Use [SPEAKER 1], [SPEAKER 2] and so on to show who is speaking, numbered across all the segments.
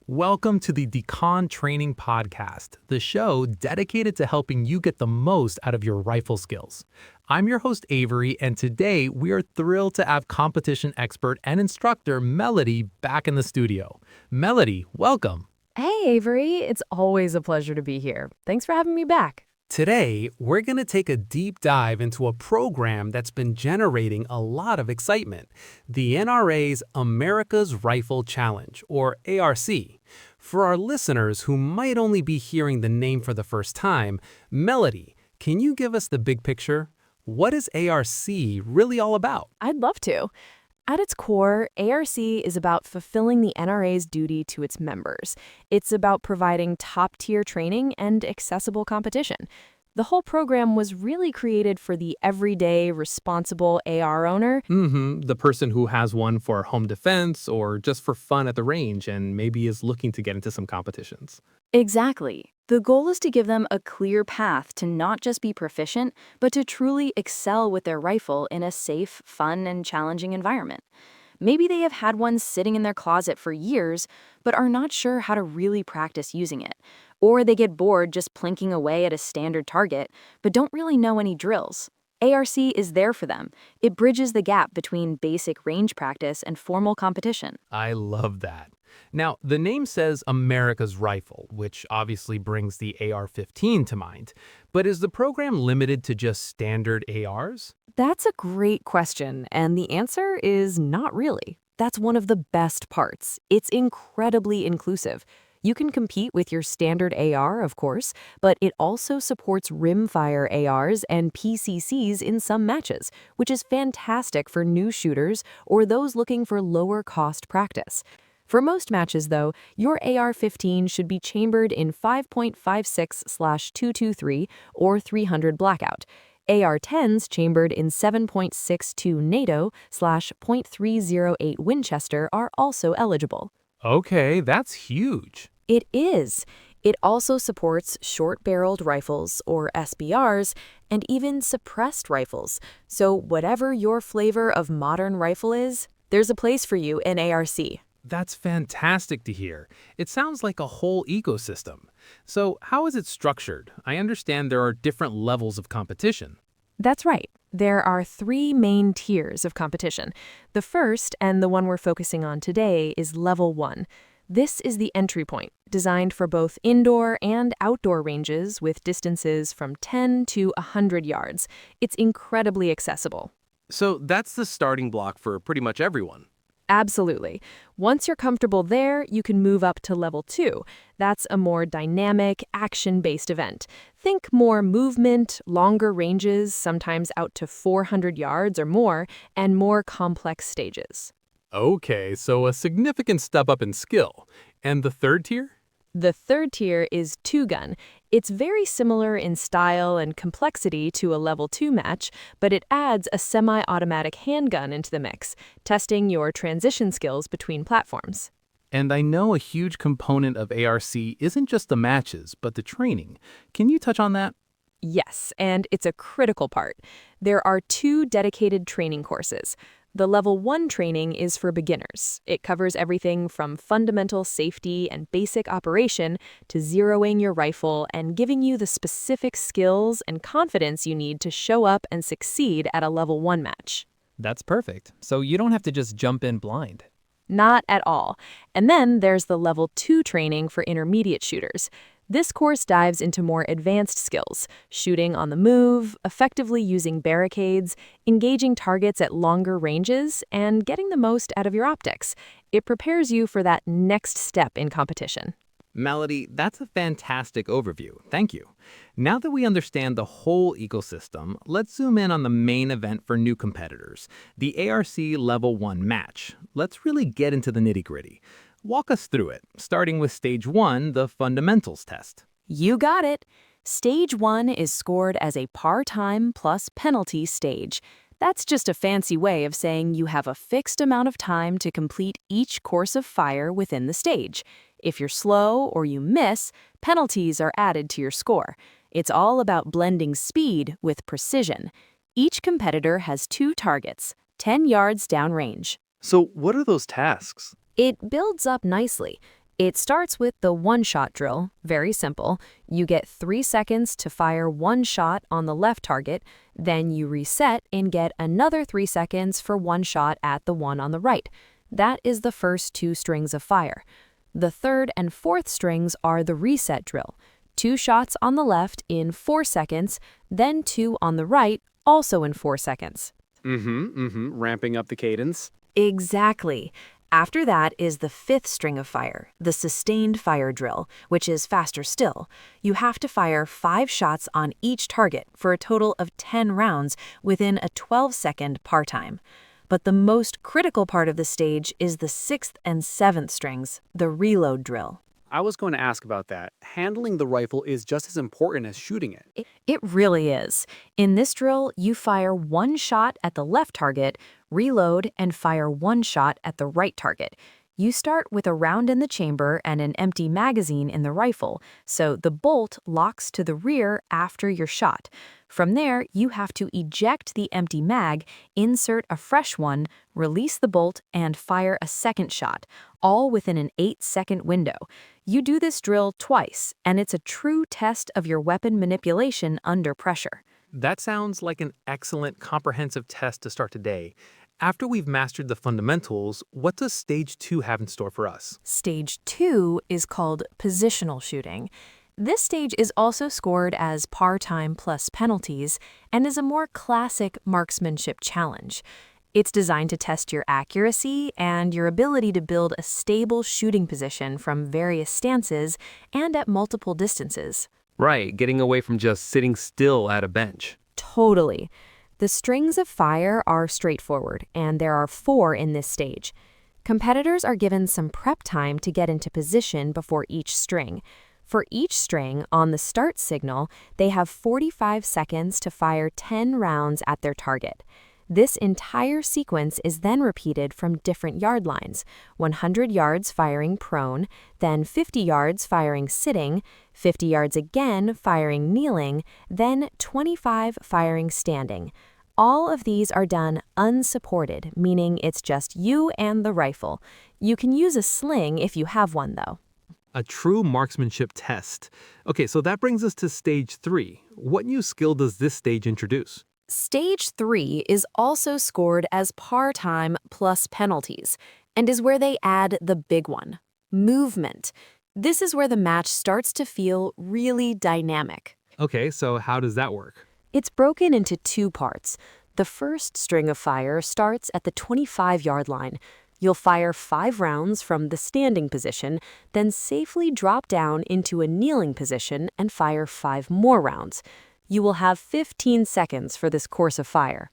[SPEAKER 1] Welcome to the Decon Training Podcast, the show dedicated to helping you get the most out of your rifle skills. I'm your host, Avery, and today we are thrilled to have competition expert and instructor Melody back in the studio. Melody, welcome.
[SPEAKER 2] Hey, Avery. It's always a pleasure to be here. Thanks for having me back.
[SPEAKER 1] Today, we're going to take a deep dive into a program that's been generating a lot of excitement, the NRA's America's Rifle Challenge, or ARC. For our listeners who might only be hearing the name for the first time, Melody, can you give us the big picture? What is ARC really all about?
[SPEAKER 2] I'd love to. At its core, ARC is about fulfilling the NRA's duty to its members. It's about providing top-tier training and accessible competition. The whole program was really created for the everyday, responsible AR owner.
[SPEAKER 1] The person who has one for home defense or just for fun at the range and maybe is looking to get into some competitions.
[SPEAKER 3] Exactly. The goal is to give them a clear path to not just be proficient, but to truly excel with their rifle in a safe, fun, and challenging environment. Maybe they have had one sitting in their closet for years, but are not sure how to really practice using it. Or they get bored just plinking away at a standard target, but don't really know any drills. ARC is there for them. It bridges the gap between basic range practice and formal competition.
[SPEAKER 1] I love that. Now, the name says America's Rifle, which obviously brings the AR-15 to mind. But is the program limited to just standard ARs?
[SPEAKER 2] That's a great question, and the answer is not really. That's one of the best parts. It's incredibly inclusive. You can compete with your standard AR, of course, but it also supports rimfire ARs and PCCs in some matches, which is fantastic for new shooters or those looking for lower-cost practice. For most matches, though, your AR-15 should be chambered in 5.56/223 or 300 blackout. AR-10s chambered in 7.62 NATO/.308 Winchester are also eligible.
[SPEAKER 1] Okay, that's huge.
[SPEAKER 2] It is. It also supports short-barreled rifles, or SBRs, and even suppressed rifles. So whatever your flavor of modern rifle is, there's a place for you in ARC.
[SPEAKER 1] That's fantastic to hear. It sounds like a whole ecosystem. So how is it structured? I understand there are different levels of competition.
[SPEAKER 2] That's right. There are three main tiers of competition. The first, and the one we're focusing on today, is Level 1. This is the entry point, designed for both indoor and outdoor ranges with distances from 10 to 100 yards. It's incredibly accessible.
[SPEAKER 4] So that's the starting block for pretty much everyone.
[SPEAKER 2] Absolutely. Once you're comfortable there, you can move up to Level 2. That's a more dynamic, action-based event. Think more movement, longer ranges, sometimes out to 400 yards or more, and more complex stages.
[SPEAKER 1] Okay, so a significant step up in skill. And the third tier?
[SPEAKER 2] The third tier is two-gun. It's very similar in style and complexity to a Level 2 match, but it adds a semi-automatic handgun into the mix, testing your transition skills between platforms.
[SPEAKER 1] And I know a huge component of ARC isn't just the matches, but the training. Can you touch on that?
[SPEAKER 2] Yes, and it's a critical part. There are two dedicated training courses. The Level 1 training is for beginners. It covers everything from fundamental safety and basic operation to zeroing your rifle and giving you the specific skills and confidence you need to show up and succeed at a Level 1 match.
[SPEAKER 5] That's perfect. So you don't have to just jump in blind.
[SPEAKER 2] Not at all. And then there's the Level 2 training for intermediate shooters. This course dives into more advanced skills, shooting on the move, effectively using barricades, engaging targets at longer ranges, and getting the most out of your optics. It prepares you for that next step in competition.
[SPEAKER 1] Melody, that's a fantastic overview. Thank you. Now that we understand the whole ecosystem, let's zoom in on the main event for new competitors, the ARC Level 1 match. Let's really get into the nitty-gritty. Walk us through it, starting with Stage 1, the fundamentals test.
[SPEAKER 3] You got it. Stage 1 is scored as a par-time plus penalty stage. That's just a fancy way of saying you have a fixed amount of time to complete each course of fire within the stage. If you're slow or you miss, penalties are added to your score. It's all about blending speed with precision. Each competitor has two targets, 10 yards downrange.
[SPEAKER 4] So what are those tasks?
[SPEAKER 3] It builds up nicely.
[SPEAKER 2] It starts with the one-shot drill, very simple. You get 3 seconds to fire one shot on the left target, then you reset and get another 3 seconds for one shot at the one on the right. That is the first 2 strings of fire. The third and fourth strings are the reset drill. 2 shots on the left in 4 seconds, then 2 on the right, also in 4 seconds.
[SPEAKER 1] Ramping up the cadence.
[SPEAKER 2] Exactly. After that is the fifth string of fire, the sustained fire drill, which is faster still. You have to fire 5 shots on each target for a total of 10 rounds within a 12-second par time. But the most critical part of the stage is the 6th and 7th strings, the reload drill.
[SPEAKER 1] I was going to ask about that. Handling the rifle is just as important as shooting it.
[SPEAKER 2] It really is. In this drill, you fire 1 shot at the left target, reload, and fire 1 shot at the right target. You start with a round in the chamber and an empty magazine in the rifle, so the bolt locks to the rear after your shot. From there, you have to eject the empty mag, insert a fresh one, release the bolt, and fire a second shot, all within an 8-second window. You do this drill twice, and it's a true test of your weapon manipulation under pressure.
[SPEAKER 1] That sounds like an excellent comprehensive test to start today. After we've mastered the fundamentals, what does Stage 2 have in store for us?
[SPEAKER 2] Stage 2 is called positional shooting. This stage is also scored as par time plus penalties and is a more classic marksmanship challenge. It's designed to test your accuracy and your ability to build a stable shooting position from various stances and at multiple distances.
[SPEAKER 4] Right, getting away from just sitting still at a bench.
[SPEAKER 2] Totally. The strings of fire are straightforward, and there are 4 in this stage. Competitors are given some prep time to get into position before each string. For each string, on the start signal, they have 45 seconds to fire 10 rounds at their target. This entire sequence is then repeated from different yard lines, 100 yards firing prone, then 50 yards firing sitting, 50 yards again firing kneeling, then 25 firing standing. All of these are done unsupported, meaning it's just you and the rifle. You can use a sling if you have one, though.
[SPEAKER 1] A true marksmanship test. Okay, so that brings us to Stage 3. What new skill does this stage introduce?
[SPEAKER 2] Stage 3 is also scored as par time plus penalties, and is where they add the big one, movement. This is where the match starts to feel really dynamic.
[SPEAKER 1] Okay, so how does that work?
[SPEAKER 2] It's broken into 2 parts. The first string of fire starts at the 25-yard line. You'll fire 5 rounds from the standing position, then safely drop down into a kneeling position and fire 5 more rounds. You will have 15 seconds for this course of fire.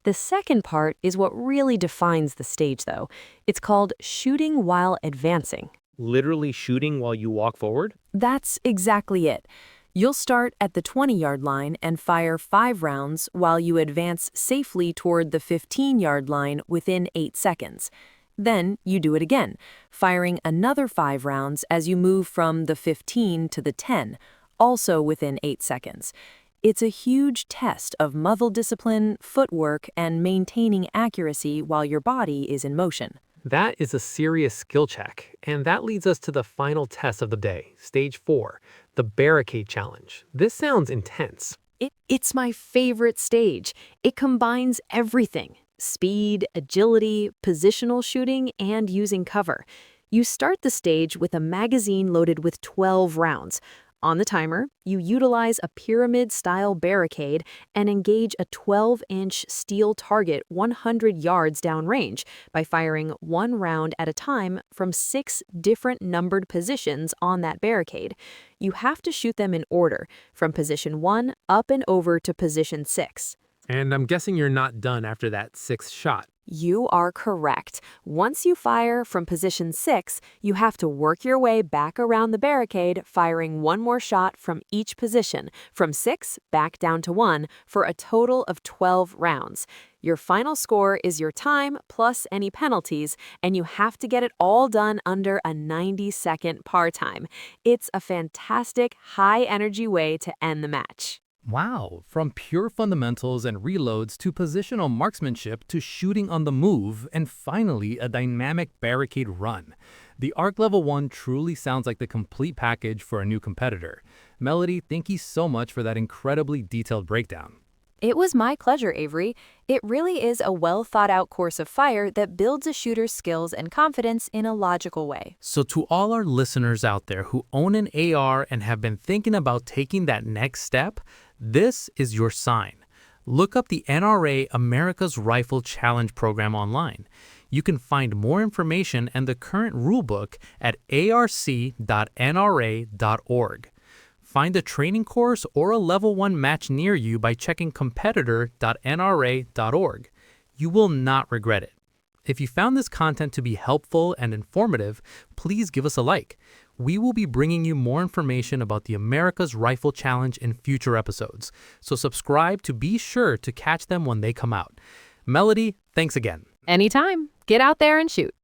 [SPEAKER 2] The second part is what really defines the stage, though. It's called shooting while advancing.
[SPEAKER 1] Literally shooting while you walk forward?
[SPEAKER 2] That's exactly it. You'll start at the 20-yard line and fire 5 rounds while you advance safely toward the 15-yard line within 8 seconds. Then you do it again, firing another 5 rounds as you move from the 15 to the 10, also within 8 seconds. It's a huge test of muzzle discipline, footwork, and maintaining accuracy while your body is in motion.
[SPEAKER 1] That is a serious skill check, and that leads us to the final test of the day, Stage 4, the barricade challenge. This sounds intense.
[SPEAKER 2] It's my favorite stage. It combines everything: speed, agility, positional shooting, and using cover. You start the stage with a magazine loaded with 12 rounds. On the timer, you utilize a pyramid-style barricade and engage a 12-inch steel target 100 yards downrange by firing 1 round at a time from 6 different numbered positions on that barricade. You have to shoot them in order, from position 1 up and over to position 6.
[SPEAKER 1] And I'm guessing you're not done after that 6th shot.
[SPEAKER 2] You are correct. Once you fire from position 6, you have to work your way back around the barricade, firing 1 more shot from each position, from 6 back down to 1, for a total of 12 rounds. Your final score is your time plus any penalties, and you have to get it all done under a 90-second par time. It's a fantastic, high-energy way to end the match.
[SPEAKER 1] Wow, from pure fundamentals and reloads to positional marksmanship to shooting on the move, and finally a dynamic barricade run. The ARC Level 1 truly sounds like the complete package for a new competitor. Melody, thank you so much for that incredibly detailed breakdown.
[SPEAKER 2] It was my pleasure, Avery. It really is a well-thought-out course of fire that builds a shooter's skills and confidence in a logical way.
[SPEAKER 1] So to all our listeners out there who own an AR and have been thinking about taking that next step, this is your sign. Look up the NRA America's Rifle Challenge program online. You can find more information and the current rulebook at arc.nra.org. Find a training course or a Level 1 match near you by checking competitor.nra.org. You will not regret it. If you found this content to be helpful and informative, please give us a like. We will be bringing you more information about the America's Rifle Challenge in future episodes, so subscribe to be sure to catch them when they come out. Melody, thanks again.
[SPEAKER 2] Anytime. Get out there and shoot.